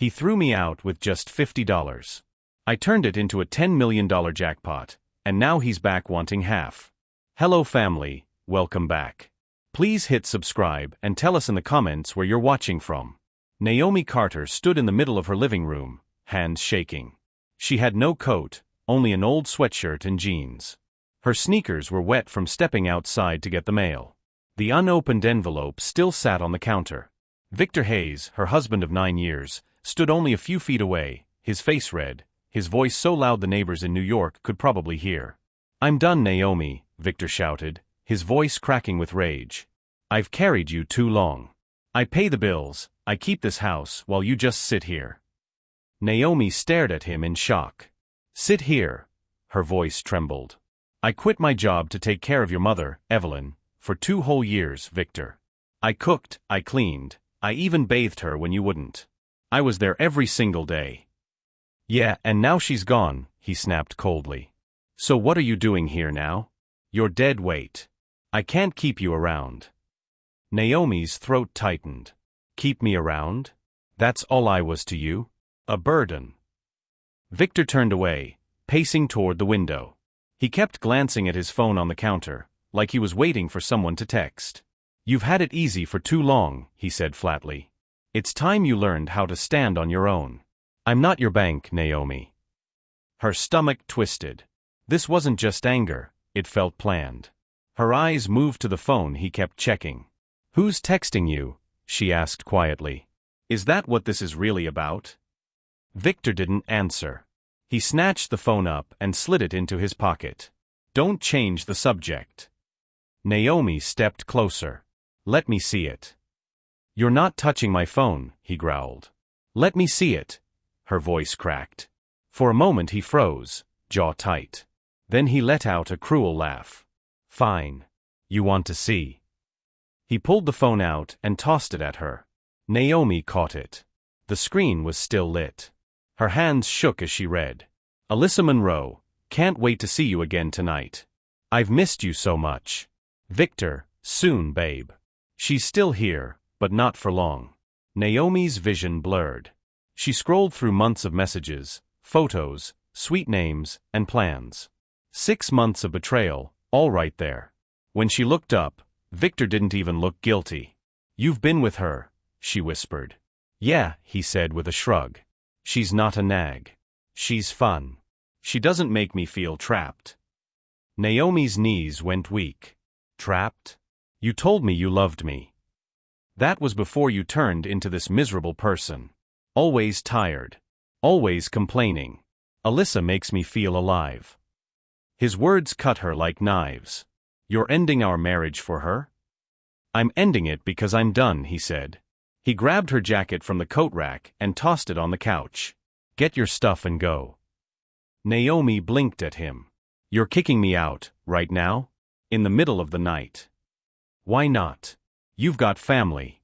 He threw me out with just $50. I turned it into a $10 million jackpot, and now he's back wanting half. Hello family, welcome back. Please hit subscribe and tell us in the comments where you're watching from. Naomi Carter stood in the middle of her living room, hands shaking. She had no coat, only an old sweatshirt and jeans. Her sneakers were wet from stepping outside to get the mail. The unopened envelope still sat on the counter. Victor Hayes, her husband of 9 years, stood only a few feet away, his face red, his voice so loud the neighbors in New York could probably hear. "I'm done, Naomi," Victor shouted, his voice cracking with rage. "I've carried you too long. I pay the bills, I keep this house while you just sit here." Naomi stared at him in shock. "Sit here," her voice trembled. "I quit my job to take care of your mother, Evelyn, for 2 whole years, Victor. I cooked, I cleaned, I even bathed her when you wouldn't. I was there every single day." "Yeah, and now she's gone," he snapped coldly. "So what are you doing here now? You're dead weight. I can't keep you around." Naomi's throat tightened. "Keep me around? That's all I was to you? A burden." Victor turned away, pacing toward the window. He kept glancing at his phone on the counter, like he was waiting for someone to text. "You've had it easy for too long," he said flatly. "It's time you learned how to stand on your own. I'm not your bank, Naomi." Her stomach twisted. This wasn't just anger, it felt planned. Her eyes moved to the phone he kept checking. "Who's texting you?" she asked quietly. "Is that what this is really about?" Victor didn't answer. He snatched the phone up and slid it into his pocket. "Don't change the subject." Naomi stepped closer. "Let me see it." "You're not touching my phone," he growled. "Let me see it." Her voice cracked. For a moment he froze, jaw tight. Then he let out a cruel laugh. "Fine. You want to see." He pulled the phone out and tossed it at her. Naomi caught it. The screen was still lit. Her hands shook as she read. "Alyssa Monroe, can't wait to see you again tonight. I've missed you so much. Victor, soon, babe." She's still here, but not for long. Naomi's vision blurred. She scrolled through months of messages, photos, sweet names, and plans. 6 months of betrayal, all right there. When she looked up, Victor didn't even look guilty. "You've been with her," she whispered. "Yeah," he said with a shrug. "She's not a nag. She's fun. She doesn't make me feel trapped." Naomi's knees went weak. "Trapped? You told me you loved me. That was before you turned into this miserable person. Always tired. Always complaining. Alyssa makes me feel alive." His words cut her like knives. "You're ending our marriage for her?" "I'm ending it because I'm done," he said. He grabbed her jacket from the coat rack and tossed it on the couch. "Get your stuff and go." Naomi blinked at him. "You're kicking me out, right now? In the middle of the night?" "Why not? You've got family."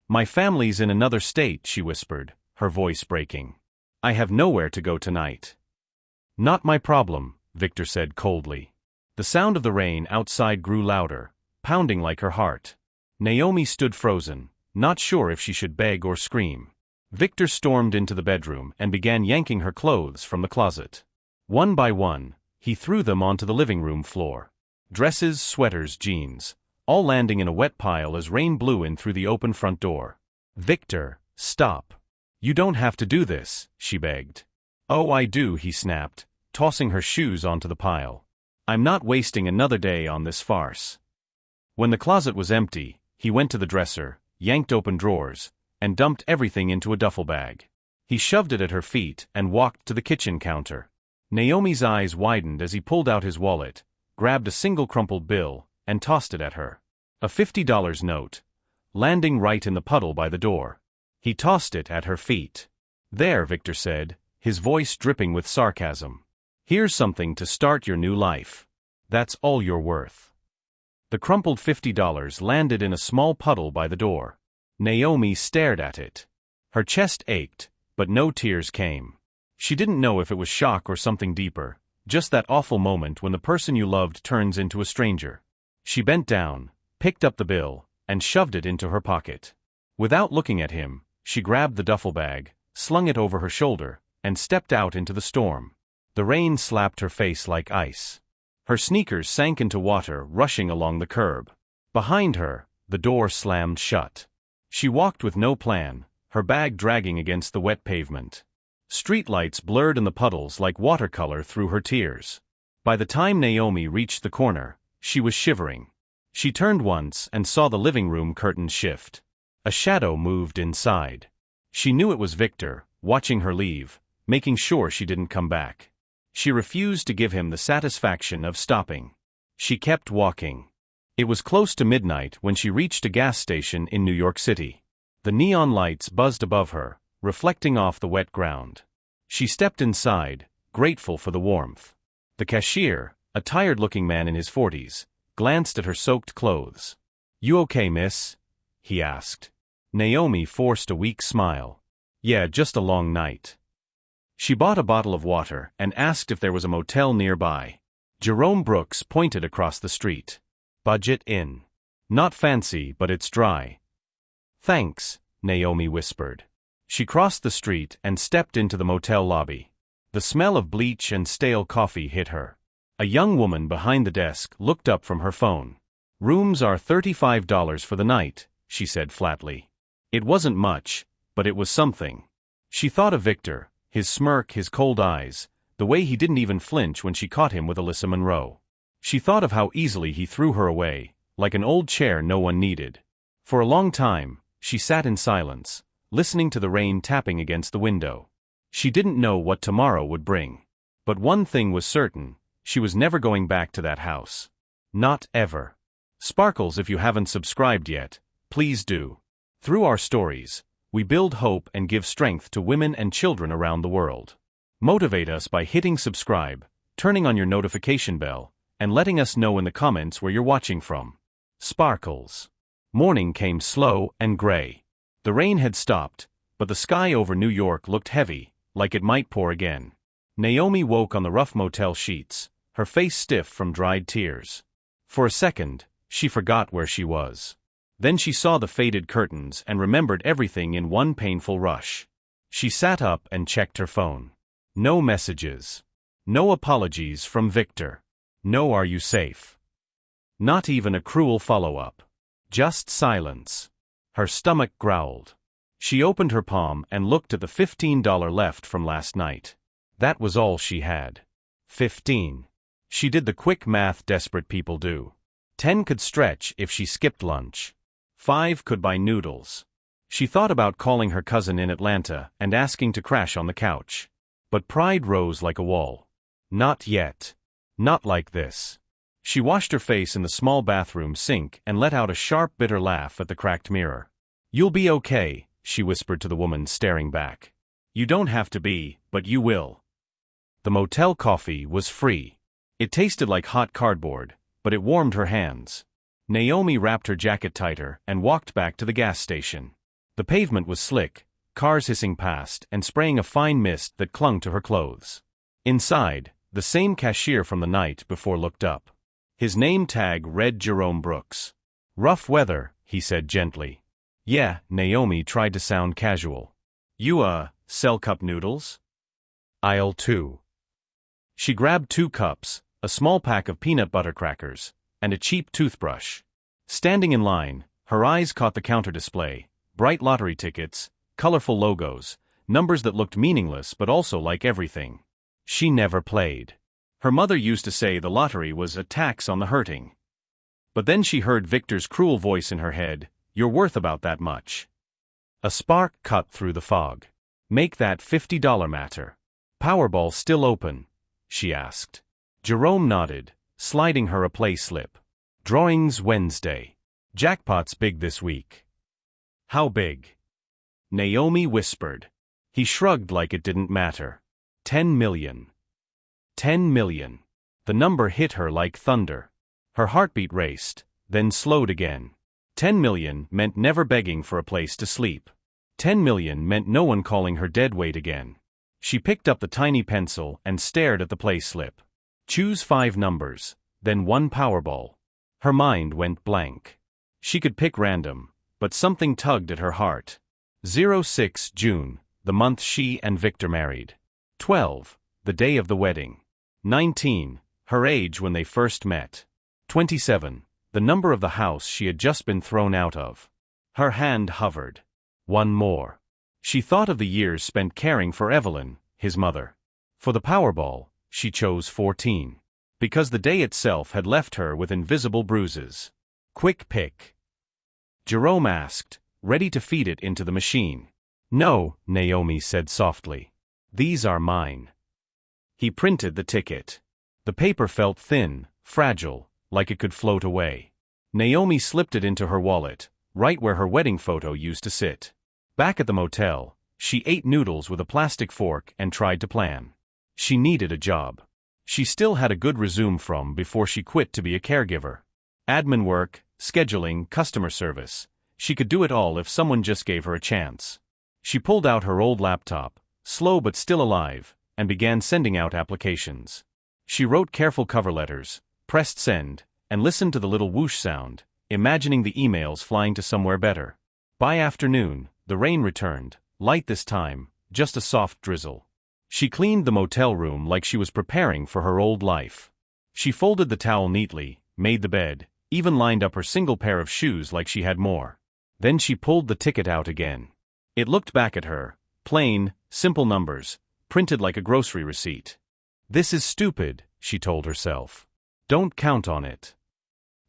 "My family's in another state," she whispered, her voice breaking. "I have nowhere to go tonight." "Not my problem," Victor said coldly. The sound of the rain outside grew louder, pounding like her heart. Naomi stood frozen, not sure if she should beg or scream. Victor stormed into the bedroom and began yanking her clothes from the closet. One by one, he threw them onto the living room floor. Dresses, sweaters, jeans, all landing in a wet pile as rain blew in through the open front door. "Victor, stop. You don't have to do this," she begged. "Oh, I do," he snapped, tossing her shoes onto the pile. "I'm not wasting another day on this farce." When the closet was empty, he went to the dresser, yanked open drawers, and dumped everything into a duffel bag. He shoved it at her feet and walked to the kitchen counter. Naomi's eyes widened as he pulled out his wallet, grabbed a single crumpled bill, and tossed it at her. A $50 note, landing right in the puddle by the door. He tossed it at her feet. "There," Victor said, his voice dripping with sarcasm. "Here's something to start your new life. That's all you're worth." The crumpled $50 landed in a small puddle by the door. Naomi stared at it. Her chest ached, but no tears came. She didn't know if it was shock or something deeper, just that awful moment when the person you loved turns into a stranger. She bent down, picked up the bill, and shoved it into her pocket. Without looking at him, she grabbed the duffel bag, slung it over her shoulder, and stepped out into the storm. The rain slapped her face like ice. Her sneakers sank into water, rushing along the curb. Behind her, the door slammed shut. She walked with no plan, her bag dragging against the wet pavement. Streetlights blurred in the puddles like watercolor through her tears. By the time Naomi reached the corner, she was shivering. She turned once and saw the living room curtains shift. A shadow moved inside. She knew it was Victor, watching her leave, making sure she didn't come back. She refused to give him the satisfaction of stopping. She kept walking. It was close to midnight when she reached a gas station in New York City. The neon lights buzzed above her, reflecting off the wet ground. She stepped inside, grateful for the warmth. The cashier, a tired-looking man in his 40s, glanced at her soaked clothes. "You okay, miss?" he asked. Naomi forced a weak smile. "Yeah, just a long night." She bought a bottle of water and asked if there was a motel nearby. Jerome Brooks pointed across the street. "Budget Inn. Not fancy, but it's dry." "Thanks," Naomi whispered. She crossed the street and stepped into the motel lobby. The smell of bleach and stale coffee hit her. A young woman behind the desk looked up from her phone. "Rooms are $35 for the night," she said flatly. It wasn't much, but it was something. She thought of Victor, his smirk, his cold eyes, the way he didn't even flinch when she caught him with Alyssa Monroe. She thought of how easily he threw her away, like an old chair no one needed. For a long time, she sat in silence, listening to the rain tapping against the window. She didn't know what tomorrow would bring. But one thing was certain, she was never going back to that house. Not ever. Sparkles, if you haven't subscribed yet, please do. Through our stories, we build hope and give strength to women and children around the world. Motivate us by hitting subscribe, turning on your notification bell, and letting us know in the comments where you're watching from. Sparkles. Morning came slow and gray. The rain had stopped, but the sky over New York looked heavy, like it might pour again. Naomi woke on the rough motel sheets, her face stiff from dried tears. For a second, she forgot where she was. Then she saw the faded curtains and remembered everything in one painful rush. She sat up and checked her phone. No messages. No apologies from Victor. No "Are you safe?" Not even a cruel follow-up. Just silence. Her stomach growled. She opened her palm and looked at the $15 left from last night. That was all she had. 15. She did the quick math desperate people do. 10 could stretch if she skipped lunch. 5 could buy noodles. She thought about calling her cousin in Atlanta and asking to crash on the couch. But pride rose like a wall. Not yet. Not like this. She washed her face in the small bathroom sink and let out a sharp, bitter laugh at the cracked mirror. "You'll be okay," she whispered to the woman staring back. "You don't have to be, but you will." The motel coffee was free. It tasted like hot cardboard, but it warmed her hands. Naomi wrapped her jacket tighter and walked back to the gas station. The pavement was slick, cars hissing past and spraying a fine mist that clung to her clothes. Inside, the same cashier from the night before looked up. His name tag read Jerome Brooks. "Rough weather," he said gently. "Yeah," Naomi tried to sound casual. "You, sell cup noodles?" Aisle 2. She grabbed 2 cups, a small pack of peanut butter crackers, and a cheap toothbrush. Standing in line, her eyes caught the counter display, bright lottery tickets, colorful logos, numbers that looked meaningless but also like everything. She never played. Her mother used to say the lottery was a tax on the hurting. But then she heard Victor's cruel voice in her head, "You're worth about that much." A spark cut through the fog. "Make that $50 matter. Powerball still open?" she asked. Jerome nodded, sliding her a play slip. "Drawings Wednesday. Jackpot's big this week." "How big?" Naomi whispered. He shrugged like it didn't matter. 10 million. 10 million. The number hit her like thunder. Her heartbeat raced, then slowed again. 10 million meant never begging for a place to sleep. 10 million meant no one calling her dead weight again. She picked up the tiny pencil and stared at the play slip. Choose 5 numbers, then 1 Powerball. Her mind went blank. She could pick random, but something tugged at her heart. 06 June, the month she and Victor married. 12. The day of the wedding. 19. Her age when they first met. 27. The number of the house she had just been thrown out of. Her hand hovered. One more. She thought of the years spent caring for Evelyn, his mother. For the Powerball, she chose 14. Because the day itself had left her with invisible bruises. Quick pick. Jerome asked, ready to feed it into the machine. No, Naomi said softly. These are mine. He printed the ticket. The paper felt thin, fragile, like it could float away. Naomi slipped it into her wallet, right where her wedding photo used to sit. Back at the motel, she ate noodles with a plastic fork and tried to plan. She needed a job. She still had a good resume from before she quit to be a caregiver. Admin work, scheduling, customer service. She could do it all if someone just gave her a chance. She pulled out her old laptop, slow but still alive, and began sending out applications. She wrote careful cover letters, pressed send, and listened to the little whoosh sound, imagining the emails flying to somewhere better. By afternoon, the rain returned, light this time, just a soft drizzle. She cleaned the motel room like she was preparing for her old life. She folded the towel neatly, made the bed, even lined up her single pair of shoes like she had more. Then she pulled the ticket out again. It looked back at her, plain, simple numbers, printed like a grocery receipt. This is stupid, she told herself. Don't count on it.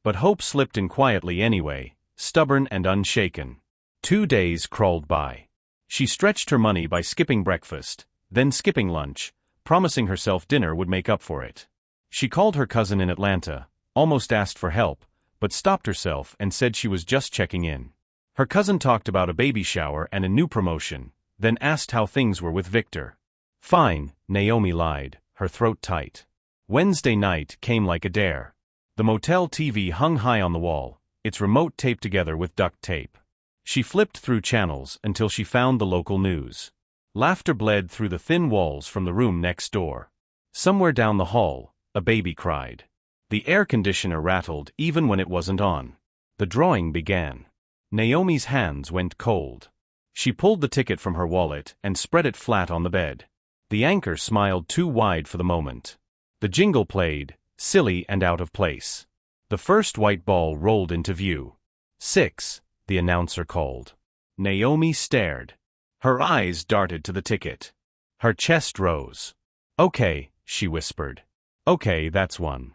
But hope slipped in quietly anyway, stubborn and unshaken. 2 days crawled by. She stretched her money by skipping breakfast, then skipping lunch, promising herself dinner would make up for it. She called her cousin in Atlanta, almost asked for help, but stopped herself and said she was just checking in. Her cousin talked about a baby shower and a new promotion, then asked how things were with Victor. Fine, Naomi lied, her throat tight. Wednesday night came like a dare. The motel TV hung high on the wall, its remote taped together with duct tape. She flipped through channels until she found the local news. Laughter bled through the thin walls from the room next door. Somewhere down the hall, a baby cried. The air conditioner rattled even when it wasn't on. The drawing began. Naomi's hands went cold. She pulled the ticket from her wallet and spread it flat on the bed. The anchor smiled too wide for the moment. The jingle played, silly and out of place. The first white ball rolled into view. 6, the announcer called. Naomi stared. Her eyes darted to the ticket. Her chest rose. Okay, she whispered. Okay, that's one.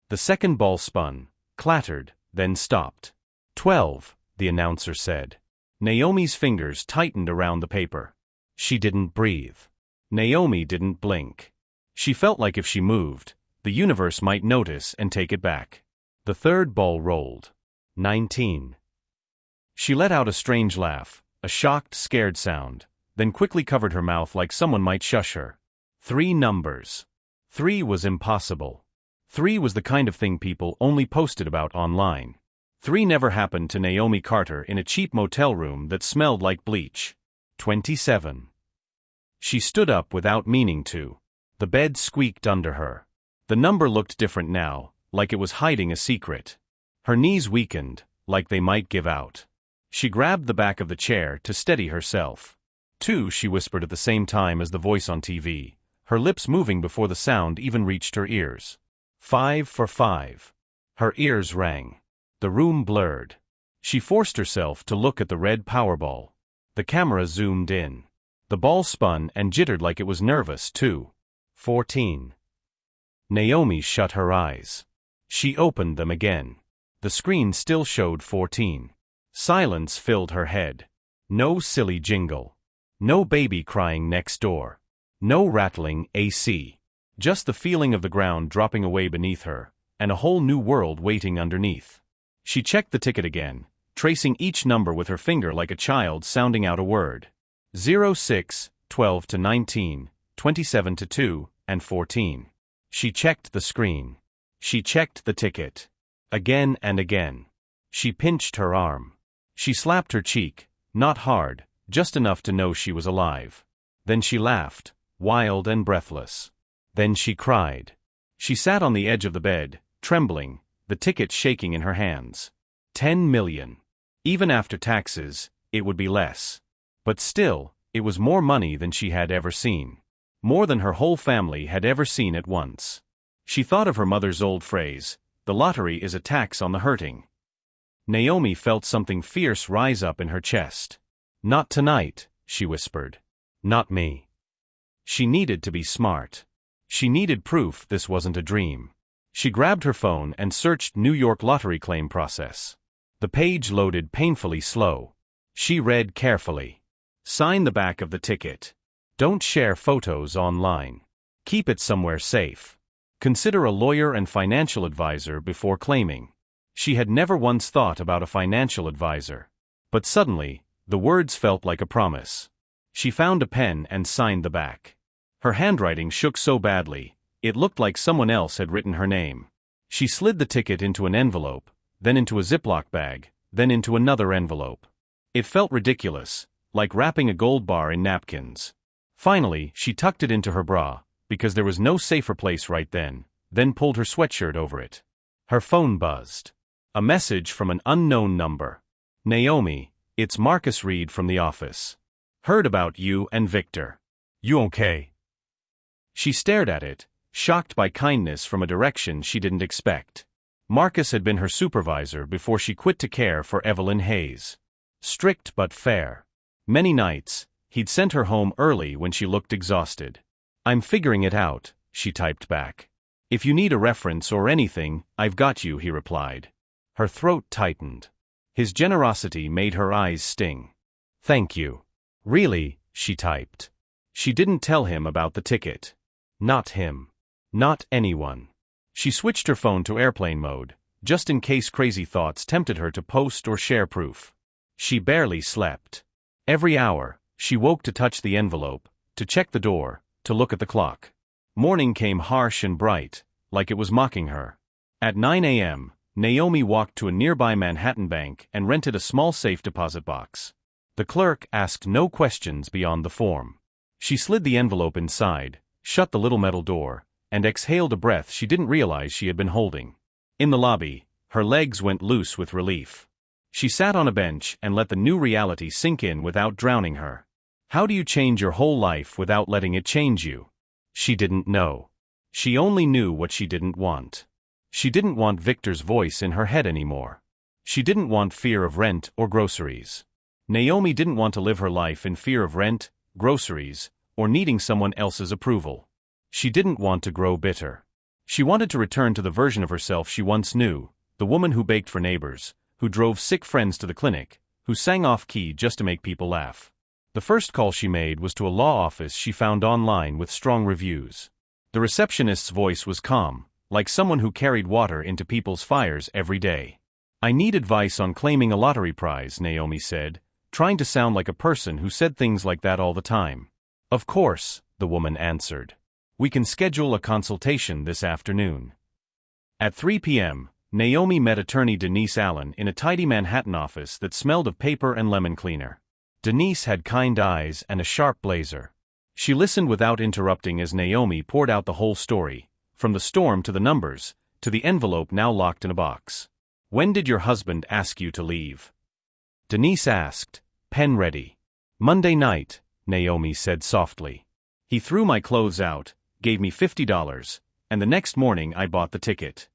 The second ball spun, clattered, then stopped. 12, the announcer said. Naomi's fingers tightened around the paper. She didn't breathe. Naomi didn't blink. She felt like if she moved, the universe might notice and take it back. The third ball rolled. 19. She let out a strange laugh, a shocked, scared sound, then quickly covered her mouth like someone might shush her. 3 numbers. 3 was impossible. 3 was the kind of thing people only posted about online. 3 never happened to Naomi Carter in a cheap motel room that smelled like bleach. 27. She stood up without meaning to. The bed squeaked under her. The number looked different now, like it was hiding a secret. Her knees weakened, like they might give out. She grabbed the back of the chair to steady herself. 2, she whispered at the same time as the voice on TV, her lips moving before the sound even reached her ears. 5 for 5. Her ears rang. The room blurred. She forced herself to look at the red Powerball. The camera zoomed in. The ball spun and jittered like it was nervous, too. 14. Naomi shut her eyes. She opened them again. The screen still showed 14. Silence filled her head. No silly jingle. No baby crying next door. No rattling AC. Just the feeling of the ground dropping away beneath her, and a whole new world waiting underneath. She checked the ticket again, tracing each number with her finger like a child sounding out a word. 06, 12 to 19, 27 to 2, and 14. She checked the screen. She checked the ticket. Again and again. She pinched her arm. She slapped her cheek, not hard, just enough to know she was alive. Then she laughed, wild and breathless. Then she cried. She sat on the edge of the bed, trembling, the ticket shaking in her hands. 10 million. Even after taxes, it would be less. But still, It was more money than she had ever seen. More than her whole family had ever seen at once. She thought of her mother's old phrase, "The lottery is a tax on the hurting." Naomi felt something fierce rise up in her chest. "Not tonight," she whispered. "Not me." She needed to be smart. She needed proof this wasn't a dream. She grabbed her phone and searched New York lottery claim process. The page loaded painfully slow. She read carefully. Sign the back of the ticket. Don't share photos online. Keep it somewhere safe. Consider a lawyer and financial advisor before claiming. She had never once thought about a financial advisor. But suddenly, the words felt like a promise. She found a pen and signed the back. Her handwriting shook so badly, it looked like someone else had written her name. She slid the ticket into an envelope, then into a Ziploc bag, then into another envelope. It felt ridiculous, like wrapping a gold bar in napkins. Finally, she tucked it into her bra, because there was no safer place right then pulled her sweatshirt over it. Her phone buzzed. A message from an unknown number. "Naomi, it's Marcus Reed from the office. Heard about you and Victor. You okay?" She stared at it, shocked by kindness from a direction she didn't expect. Marcus had been her supervisor before she quit to care for Evelyn Hayes. Strict but fair. Many nights, he'd sent her home early when she looked exhausted. "I'm figuring it out," she typed back. "If you need a reference or anything, I've got you," he replied. Her throat tightened. His generosity made her eyes sting. "Thank you." "Really?" she typed. She didn't tell him about the ticket. Not him. Not anyone. She switched her phone to airplane mode, just in case crazy thoughts tempted her to post or share proof. She barely slept. Every hour, she woke to touch the envelope, to check the door, to look at the clock. Morning came harsh and bright, like it was mocking her. At 9 a.m., Naomi walked to a nearby Manhattan bank and rented a small safe deposit box. The clerk asked no questions beyond the form. She slid the envelope inside, shut the little metal door, and exhaled a breath she didn't realize she had been holding. In the lobby, her legs went loose with relief. She sat on a bench and let the new reality sink in without drowning her. How do you change your whole life without letting it change you? She didn't know. She only knew what she didn't want. She didn't want Victor's voice in her head anymore. She didn't want fear of rent or groceries. Naomi didn't want to live her life in fear of rent, groceries, or needing someone else's approval. She didn't want to grow bitter. She wanted to return to the version of herself she once knew, the woman who baked for neighbors, who drove sick friends to the clinic, who sang off-key just to make people laugh. The first call she made was to a law office she found online with strong reviews. The receptionist's voice was calm, like someone who carried water into people's fires every day. "I need advice on claiming a lottery prize," Naomi said, trying to sound like a person who said things like that all the time. "Of course," the woman answered. "We can schedule a consultation this afternoon." At 3 p.m., Naomi met attorney Denise Allen in a tidy Manhattan office that smelled of paper and lemon cleaner. Denise had kind eyes and a sharp blazer. She listened without interrupting as Naomi poured out the whole story, from the storm to the numbers, to the envelope now locked in a box. "When did your husband ask you to leave?" Denise asked, pen ready. "Monday night," Naomi said softly. "He threw my clothes out, gave me $50, and the next morning I bought the ticket."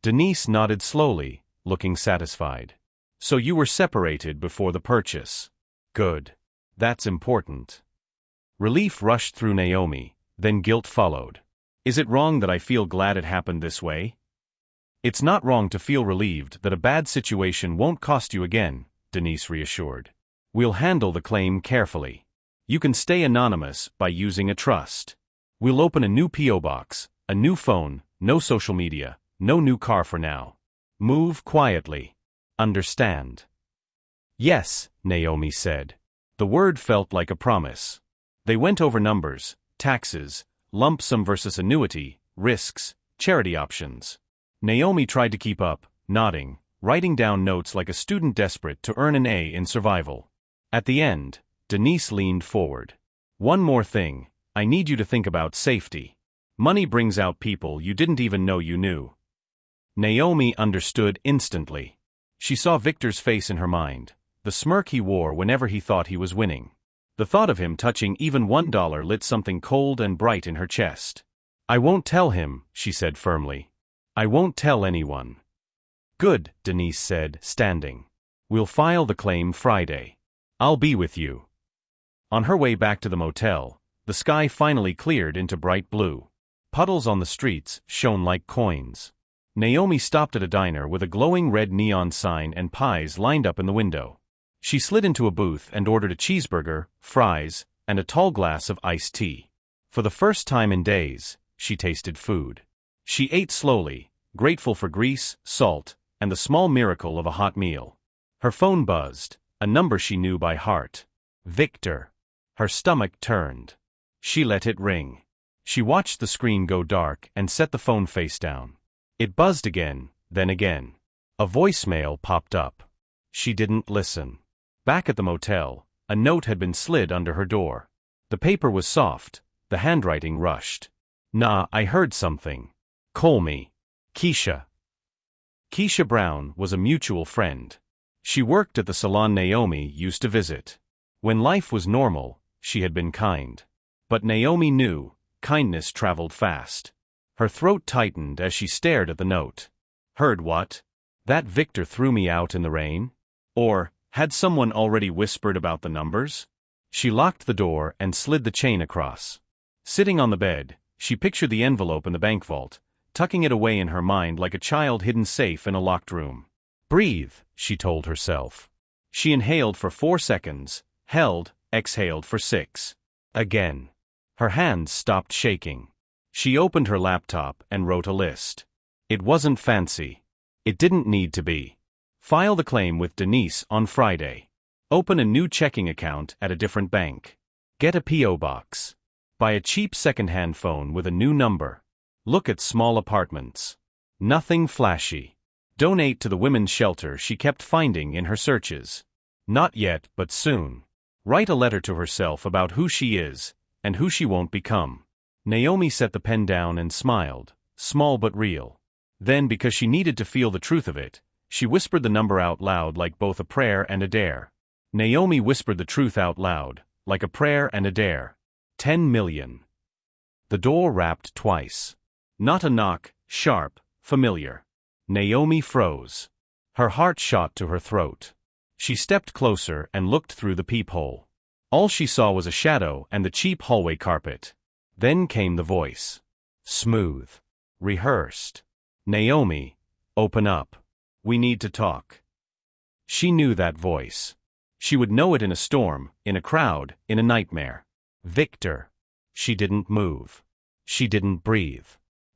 Denise nodded slowly, looking satisfied. "So you were separated before the purchase. Good. That's important." Relief rushed through Naomi, then guilt followed. "Is it wrong that I feel glad it happened this way?" "It's not wrong to feel relieved that a bad situation won't cost you again," Denise reassured. "We'll handle the claim carefully. You can stay anonymous by using a trust. We'll open a new P.O. box, a new phone, no social media, no new car for now. Move quietly. Understand?" "Yes," Naomi said. The word felt like a promise. They went over numbers, taxes, lump sum versus annuity, risks, charity options. Naomi tried to keep up, nodding, writing down notes like a student desperate to earn an A in survival. At the end, Denise leaned forward. "One more thing, I need you to think about safety. Money brings out people you didn't even know you knew." Naomi understood instantly. She saw Victor's face in her mind, the smirk he wore whenever he thought he was winning. The thought of him touching even $1 lit something cold and bright in her chest. "I won't tell him," she said firmly. "I won't tell anyone." "Good," Denise said, standing. "We'll file the claim Friday. I'll be with you." On her way back to the motel, the sky finally cleared into bright blue. Puddles on the streets shone like coins. Naomi stopped at a diner with a glowing red neon sign and pies lined up in the window. She slid into a booth and ordered a cheeseburger, fries, and a tall glass of iced tea. For the first time in days, she tasted food. She ate slowly, grateful for grease, salt, and the small miracle of a hot meal. Her phone buzzed, a number she knew by heart. Victor. Her stomach turned. She let it ring. She watched the screen go dark and set the phone face down. It buzzed again, then again. A voicemail popped up. She didn't listen. Back at the motel, a note had been slid under her door. The paper was soft, the handwriting rushed. "Nah, I heard something. Call me. Keisha." Keisha Brown was a mutual friend. She worked at the salon Naomi used to visit. When life was normal, she had been kind. But Naomi knew, kindness traveled fast. Her throat tightened as she stared at the note. Heard what? That Victor threw me out in the rain? Or, had someone already whispered about the numbers? She locked the door and slid the chain across. Sitting on the bed, she pictured the envelope in the bank vault, tucking it away in her mind like a child hidden safe in a locked room. "Breathe," she told herself. She inhaled for 4 seconds, held, exhaled for 6. Again. Her hands stopped shaking. She opened her laptop and wrote a list. It wasn't fancy. It didn't need to be. File the claim with Denise on Friday. Open a new checking account at a different bank. Get a P.O. box. Buy a cheap second-hand phone with a new number. Look at small apartments. Nothing flashy. Donate to the women's shelter she kept finding in her searches. Not yet, but soon. Write a letter to herself about who she is, and who she won't become. Naomi set the pen down and smiled, small but real. Then, because she needed to feel the truth of it, she whispered the number out loud like both a prayer and a dare. Naomi whispered the truth out loud, like a prayer and a dare. 10 million. The door rapped twice. Not a knock, sharp, familiar. Naomi froze. Her heart shot to her throat. She stepped closer and looked through the peephole. All she saw was a shadow and the cheap hallway carpet. Then came the voice. Smooth. Rehearsed. "Naomi, open up. We need to talk." She knew that voice. She would know it in a storm, in a crowd, in a nightmare. Victor. She didn't move. She didn't breathe.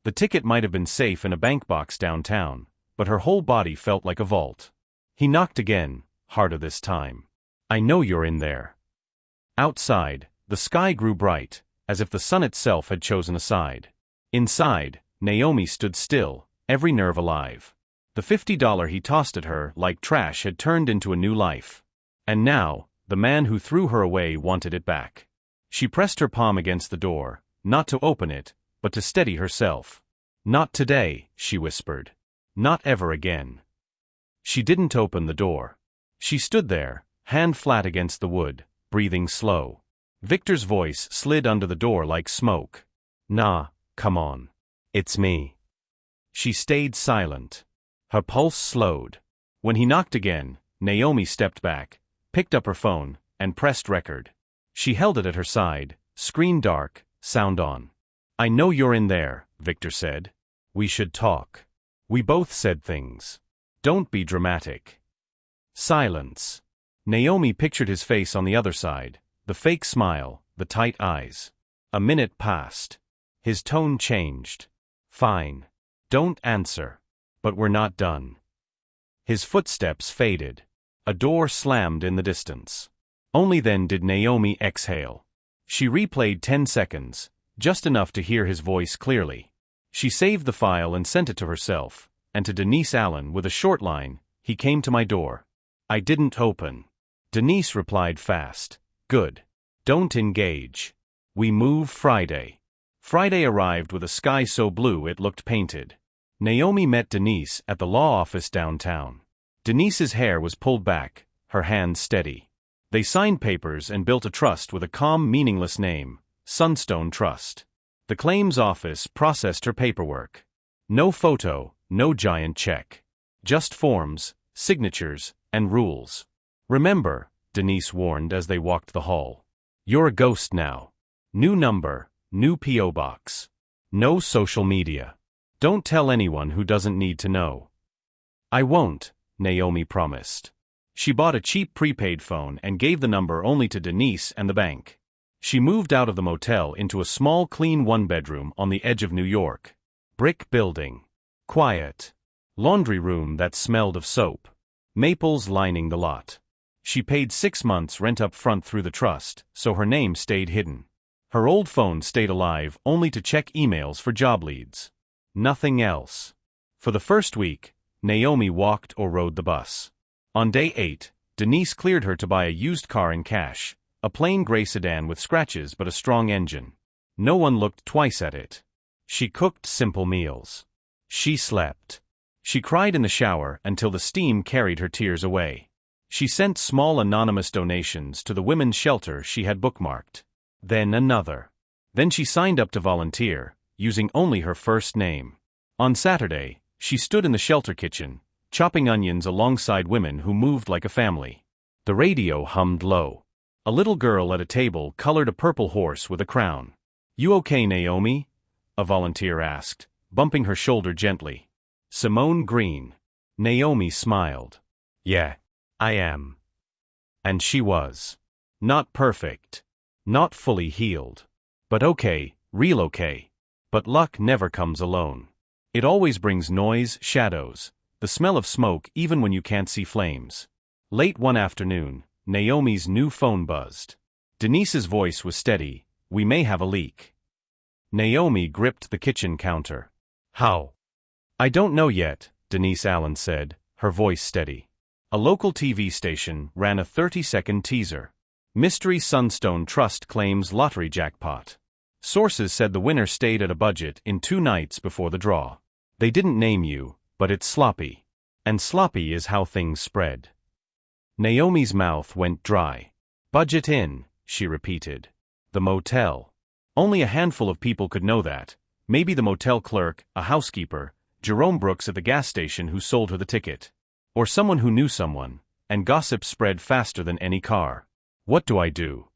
The ticket might have been safe in a bank box downtown, but her whole body felt like a vault. He knocked again, harder this time. "I know you're in there." Outside, the sky grew bright, as if the sun itself had chosen a side. Inside, Naomi stood still, every nerve alive. The $50 he tossed at her like trash had turned into a new life. And now, the man who threw her away wanted it back. She pressed her palm against the door, not to open it, but to steady herself. "Not today," she whispered. "Not ever again." She didn't open the door. She stood there, hand flat against the wood, breathing slow. Victor's voice slid under the door like smoke. "Nah, come on. It's me." She stayed silent. Her pulse slowed. When he knocked again, Naomi stepped back, picked up her phone, and pressed record. She held it at her side, screen dark, sound on. "I know you're in there," Victor said. "We should talk. We both said things. Don't be dramatic." Silence. Naomi pictured his face on the other side, the fake smile, the tight eyes. A minute passed. His tone changed. "Fine. Don't answer. But we're not done." His footsteps faded. A door slammed in the distance. Only then did Naomi exhale. She replayed 10 seconds, just enough to hear his voice clearly. She saved the file and sent it to herself, and to Denise Allen with a short line, "He came to my door. I didn't open." Denise replied fast, "Good. Don't engage. We move Friday." Friday arrived with a sky so blue it looked painted. Naomi met Denise at the law office downtown. Denise's hair was pulled back, her hands steady. They signed papers and built a trust with a calm, meaningless name, Sunstone Trust. The claims office processed her paperwork. No photo, no giant check. Just forms, signatures, and rules. Remember, Denise warned as they walked the hall. You're a ghost now. New number, new P.O. box. No social media. Don't tell anyone who doesn't need to know. I won't, Naomi promised. She bought a cheap prepaid phone and gave the number only to Denise and the bank. She moved out of the motel into a small, clean one-bedroom on the edge of New York. Brick building. Quiet. Laundry room that smelled of soap. Maples lining the lot. She paid 6 months rent up front through the trust, so her name stayed hidden. Her old phone stayed alive only to check emails for job leads. Nothing else. For the first week, Naomi walked or rode the bus. On day 8, Denise cleared her to buy a used car in cash, a plain gray sedan with scratches but a strong engine. No one looked twice at it. She cooked simple meals. She slept. She cried in the shower until the steam carried her tears away. She sent small anonymous donations to the women's shelter she had bookmarked. Then another. Then she signed up to volunteer, using only her first name. On Saturday, she stood in the shelter kitchen, chopping onions alongside women who moved like a family. The radio hummed low. A little girl at a table colored a purple horse with a crown. "You okay, Naomi?" a volunteer asked, bumping her shoulder gently. Simone Green. Naomi smiled. "Yeah, I am." And she was. Not perfect. Not fully healed. But okay, real okay. But luck never comes alone. It always brings noise, shadows, the smell of smoke even when you can't see flames. Late one afternoon, Naomi's new phone buzzed. Denise's voice was steady. "We may have a leak." Naomi gripped the kitchen counter. "How?" "I don't know yet," Denise Allen said, her voice steady. A local TV station ran a 30-second teaser. Mystery Sunstone Trust claims lottery jackpot. Sources said the winner stayed at a budget in 2 nights before the draw. They didn't name you, but it's sloppy. And sloppy is how things spread. Naomi's mouth went dry. "Budget in," she repeated. "The motel." Only a handful of people could know that. Maybe the motel clerk, a housekeeper, Jerome Brooks at the gas station who sold her the ticket. Or someone who knew someone, and gossip spread faster than any car. "What do I do?"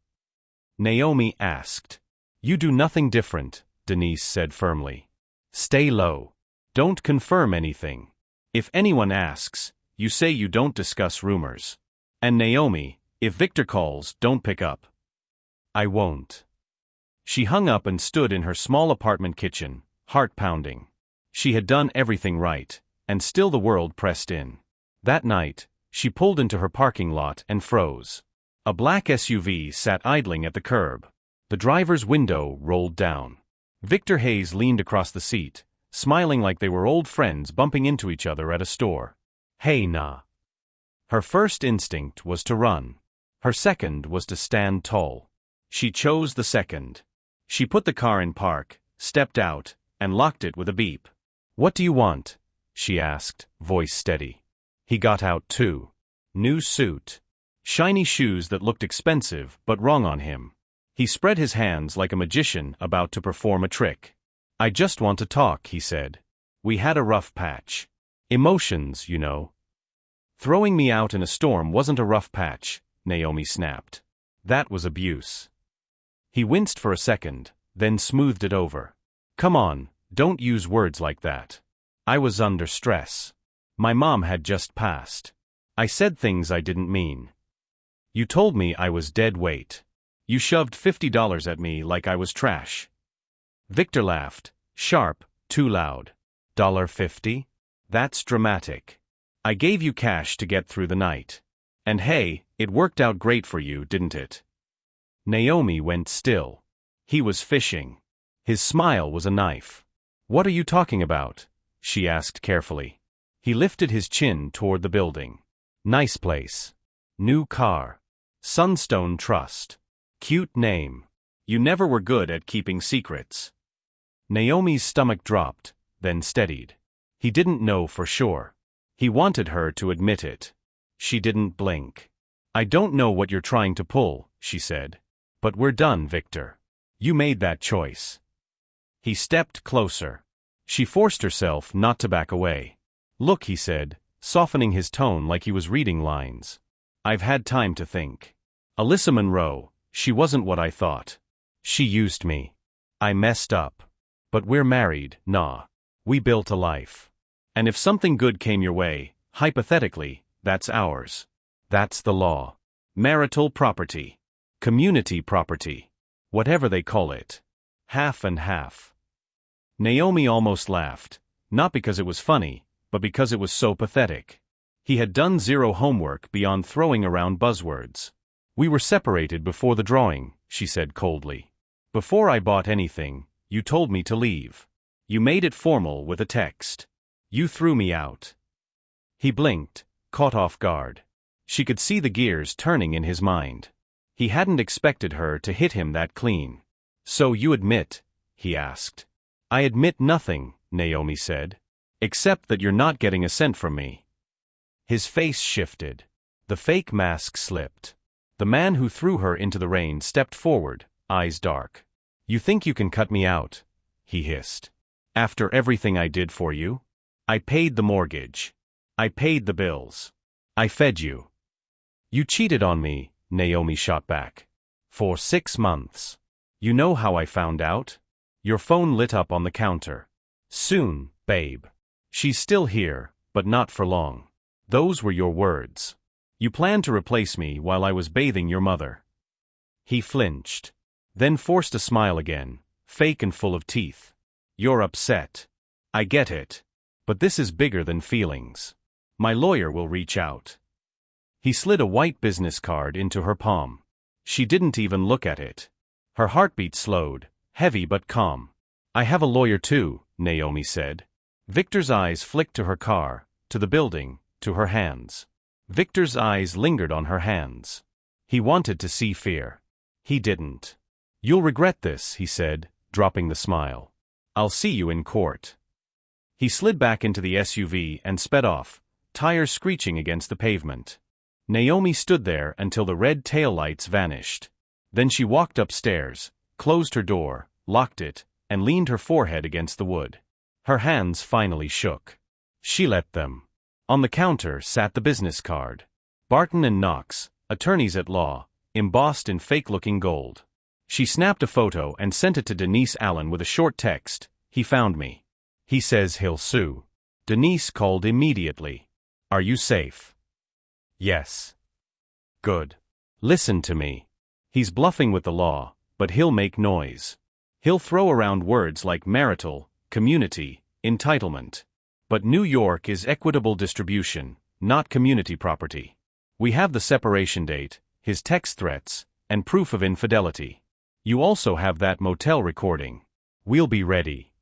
Naomi asked. "You do nothing different," Denise said firmly. "Stay low. Don't confirm anything. If anyone asks, you say you don't discuss rumors. And Naomi, if Victor calls, don't pick up." "I won't." She hung up and stood in her small apartment kitchen, heart pounding. She had done everything right, and still the world pressed in. That night, she pulled into her parking lot and froze. A black SUV sat idling at the curb. The driver's window rolled down. Victor Hayes leaned across the seat, smiling like they were old friends bumping into each other at a store. "Hey, nah." Her first instinct was to run. Her second was to stand tall. She chose the second. She put the car in park, stepped out, and locked it with a beep. "What do you want?" she asked, voice steady. He got out too. New suit. Shiny shoes that looked expensive but wrong on him. He spread his hands like a magician about to perform a trick. "I just want to talk," he said. "We had a rough patch. Emotions, you know." "Throwing me out in a storm wasn't a rough patch," Naomi snapped. "That was abuse." He winced for a second, then smoothed it over. "Come on, don't use words like that. I was under stress. My mom had just passed. I said things I didn't mean. You told me I was dead weight. You shoved $50 at me like I was trash." Victor laughed, sharp, too loud. $50? That's dramatic. I gave you cash to get through the night. And hey, it worked out great for you, didn't it? Naomi went still. He was fishing. His smile was a knife. "What are you talking about?" she asked carefully. He lifted his chin toward the building. "Nice place. New car. Sunstone Trust. Cute name. You never were good at keeping secrets." Naomi's stomach dropped, then steadied. He didn't know for sure. He wanted her to admit it. She didn't blink. I don't know what you're trying to pull, she said. But we're done, Victor. You made that choice. He stepped closer. She forced herself not to back away. Look, he said, softening his tone like he was reading lines. I've had time to think. Alyssa Monroe, she wasn't what I thought. She used me. I messed up. But we're married, nah. We built a life. And if something good came your way, hypothetically, that's ours. That's the law. Marital property. Community property. Whatever they call it. Half and half. Naomi almost laughed, not because it was funny, but because it was so pathetic. He had done zero homework beyond throwing around buzzwords. We were separated before the drawing, she said coldly. Before I bought anything, you told me to leave. You made it formal with a text. You threw me out. He blinked, caught off guard. She could see the gears turning in his mind. He hadn't expected her to hit him that clean. So you admit, he asked. I admit nothing, Naomi said. Except that you're not getting a cent from me. His face shifted. The fake mask slipped. The man who threw her into the rain stepped forward, eyes dark. You think you can cut me out? He hissed. After everything I did for you? I paid the mortgage. I paid the bills. I fed you. You cheated on me, Naomi shot back. For 6 months. You know how I found out? Your phone lit up on the counter. Soon, babe. She's still here, but not for long. Those were your words. You planned to replace me while I was bathing your mother. He flinched. Then forced a smile again, fake and full of teeth. You're upset. I get it. But this is bigger than feelings. My lawyer will reach out. He slid a white business card into her palm. She didn't even look at it. Her heartbeat slowed, heavy but calm. I have a lawyer too, Naomi said. Victor's eyes flicked to her car, to the building, to her hands. Victor's eyes lingered on her hands. He wanted to see fear. He didn't. You'll regret this, he said, dropping the smile. I'll see you in court. He slid back into the SUV and sped off, tires screeching against the pavement. Naomi stood there until the red taillights vanished. Then she walked upstairs, closed her door, locked it, and leaned her forehead against the wood. Her hands finally shook. She let them. On the counter sat the business card. Barton and Knox, attorneys at law, embossed in fake-looking gold. She snapped a photo and sent it to Denise Allen with a short text. He found me. He says he'll sue. Denise called immediately. Are you safe? Yes. Good. Listen to me. He's bluffing with the law, but he'll make noise. He'll throw around words like marital, community, entitlement. But New York is equitable distribution, not community property. We have the separation date, his text threats, and proof of infidelity. You also have that motel recording. We'll be ready.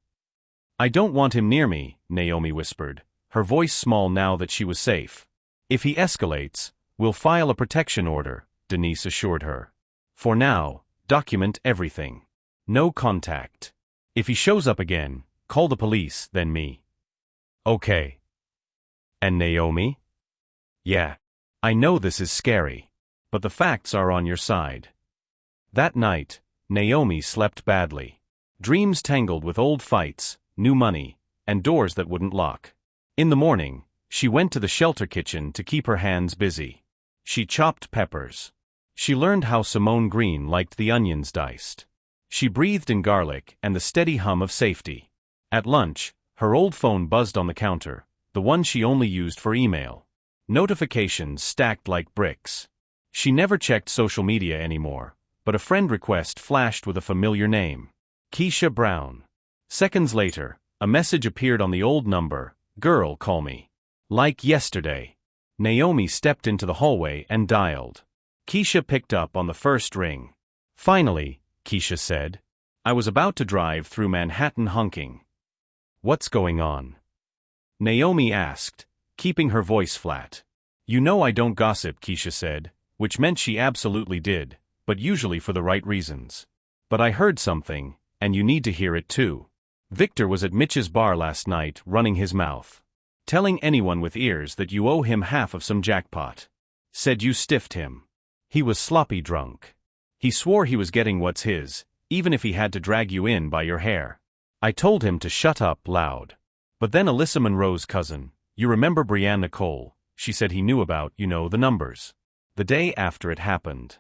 I don't want him near me, Naomi whispered, her voice small now that she was safe. If he escalates, we'll file a protection order, Denise assured her. For now, document everything. No contact. If he shows up again, call the police, then me. Okay. And Naomi? Yeah. I know this is scary. But the facts are on your side. That night, Naomi slept badly. Dreams tangled with old fights, new money, and doors that wouldn't lock. In the morning, she went to the shelter kitchen to keep her hands busy. She chopped peppers. She learned how Simone Green liked the onions diced. She breathed in garlic and the steady hum of safety. At lunch, her old phone buzzed on the counter, the one she only used for email. Notifications stacked like bricks. She never checked social media anymore, but a friend request flashed with a familiar name. Keisha Brown. Seconds later, a message appeared on the old number. Girl, call me. Like yesterday. Naomi stepped into the hallway and dialed. Keisha picked up on the first ring. Finally, Keisha said. I was about to drive through Manhattan honking. What's going on? Naomi asked, keeping her voice flat. You know I don't gossip, Keisha said, which meant she absolutely did, but usually for the right reasons. But I heard something, and you need to hear it too. Victor was at Mitch's bar last night, running his mouth. Telling anyone with ears that you owe him half of some jackpot. Said you stiffed him. He was sloppy drunk. He swore he was getting what's his, even if he had to drag you in by your hair. I told him to shut up loud. But then Alyssa Monroe's cousin, you remember Brianne Nicole, she said he knew about, the numbers. The day after it happened.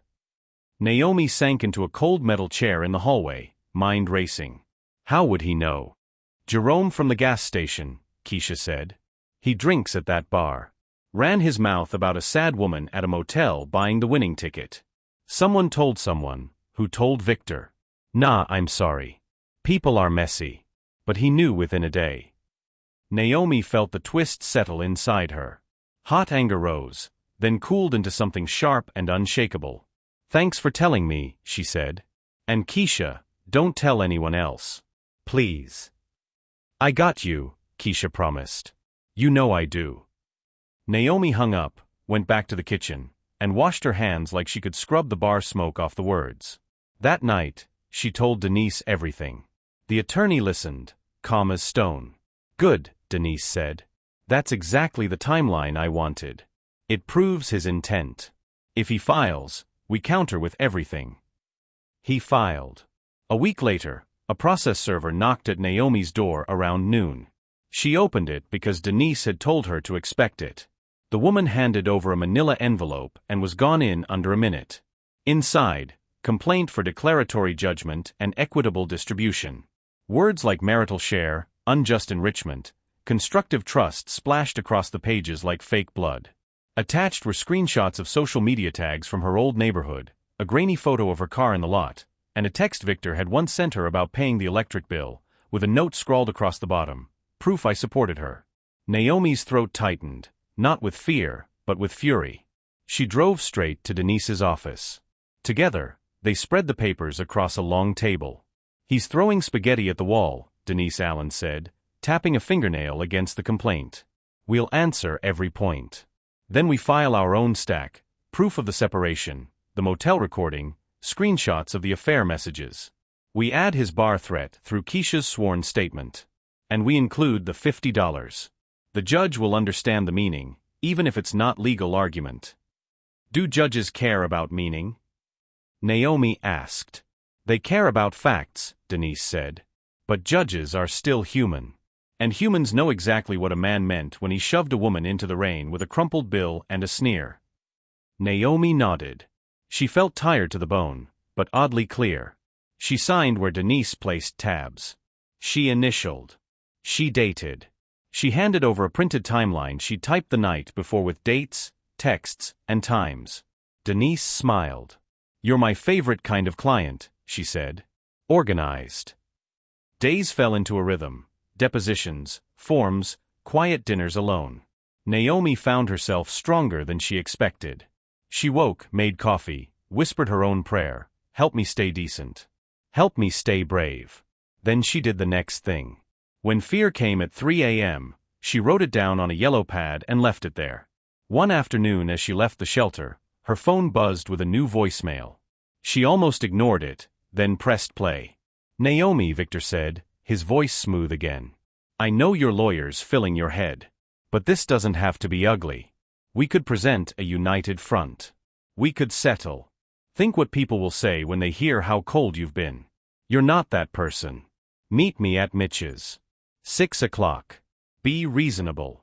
Naomi sank into a cold metal chair in the hallway, mind racing. How would he know? Jerome from the gas station, Keisha said. He drinks at that bar. Ran his mouth about a sad woman at a motel buying the winning ticket. Someone told someone, who told Victor. Nah, I'm sorry. People are messy. But he knew within a day. Naomi felt the twist settle inside her. Hot anger rose, then cooled into something sharp and unshakable. Thanks for telling me, she said. And Keisha, don't tell anyone else. Please. I got you, Keisha promised. You know I do. Naomi hung up, went back to the kitchen, and washed her hands like she could scrub the bar smoke off the words. That night, she told Denise everything. The attorney listened, calm as stone. Good, Denise said. That's exactly the timeline I wanted. It proves his intent. If he files, we counter with everything. He filed. A week later, a process server knocked at Naomi's door around noon. She opened it because Denise had told her to expect it. The woman handed over a manila envelope and was gone in under a minute. Inside, complaint for declaratory judgment and equitable distribution. Words like marital share, unjust enrichment, constructive trust splashed across the pages like fake blood. Attached were screenshots of social media tags from her old neighborhood, a grainy photo of her car in the lot, and a text Victor had once sent her about paying the electric bill, with a note scrawled across the bottom, proof I supported her. Naomi's throat tightened, not with fear, but with fury. She drove straight to Denise's office. Together, they spread the papers across a long table. He's throwing spaghetti at the wall, Denise Allen said, tapping a fingernail against the complaint. We'll answer every point. Then we file our own stack, proof of the separation, the motel recording, screenshots of the affair messages. We add his bar threat through Keisha's sworn statement. And we include the $50. The judge will understand the meaning, even if it's not legal argument. Do judges care about meaning? Naomi asked. They care about facts, Denise said. But judges are still human. And humans know exactly what a man meant when he shoved a woman into the rain with a crumpled bill and a sneer. Naomi nodded. She felt tired to the bone, but oddly clear. She signed where Denise placed tabs. She initialed. She dated. She handed over a printed timeline she typed the night before with dates, texts, and times. Denise smiled. You're my favorite kind of client, she said. Organized. Days fell into a rhythm. Depositions, forms, quiet dinners alone. Naomi found herself stronger than she expected. She woke, made coffee, whispered her own prayer, help me stay decent. Help me stay brave. Then she did the next thing. When fear came at 3 a.m., she wrote it down on a yellow pad and left it there. One afternoon as she left the shelter, her phone buzzed with a new voicemail. She almost ignored it, then pressed play. Naomi, Victor said, his voice smooth again. I know your lawyer's filling your head. But this doesn't have to be ugly. We could present a united front. We could settle. Think what people will say when they hear how cold you've been. You're not that person. Meet me at Mitch's. 6 o'clock. Be reasonable.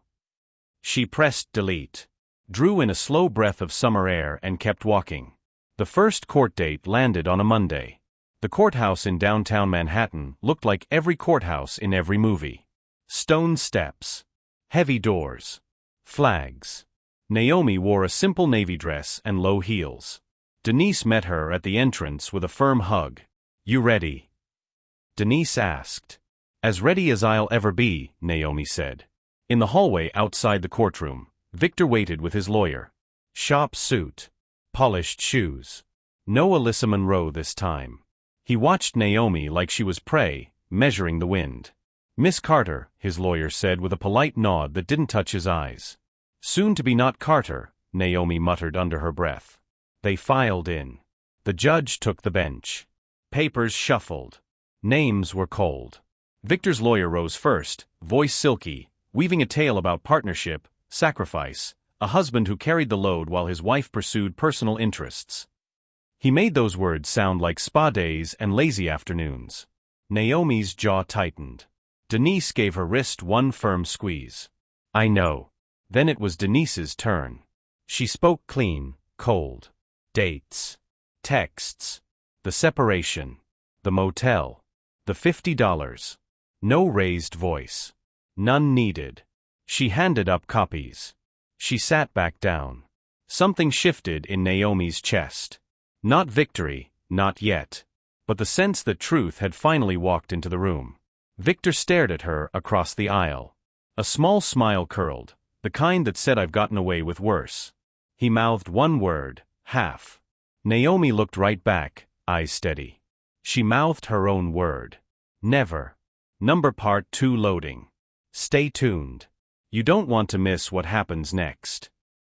She pressed delete. Drew in a slow breath of summer air and kept walking. The first court date landed on a Monday. The courthouse in downtown Manhattan looked like every courthouse in every movie. Stone steps. Heavy doors. Flags. Naomi wore a simple navy dress and low heels. Denise met her at the entrance with a firm hug. You ready? Denise asked. As ready as I'll ever be, Naomi said. In the hallway outside the courtroom, Victor waited with his lawyer. Shop suit. Polished shoes. No Alyssa Monroe this time. He watched Naomi like she was prey, measuring the wind. Miss Carter, his lawyer said with a polite nod that didn't touch his eyes. Soon to be not Carter, Naomi muttered under her breath. They filed in. The judge took the bench. Papers shuffled. Names were cold. Victor's lawyer rose first, voice silky, weaving a tale about partnership, sacrifice, a husband who carried the load while his wife pursued personal interests. He made those words sound like spa days and lazy afternoons. Naomi's jaw tightened. Denise gave her wrist one firm squeeze. I know. Then it was Denise's turn. She spoke clean, cold. Dates. Texts. The separation. The motel. The $50. No raised voice. None needed. She handed up copies. She sat back down. Something shifted in Naomi's chest. Not victory, not yet. But the sense that truth had finally walked into the room. Victor stared at her across the aisle. A small smile curled, the kind that said I've gotten away with worse. He mouthed one word, half. Naomi looked right back, eyes steady. She mouthed her own word. Never. Number part 2 loading. Stay tuned. You don't want to miss what happens next.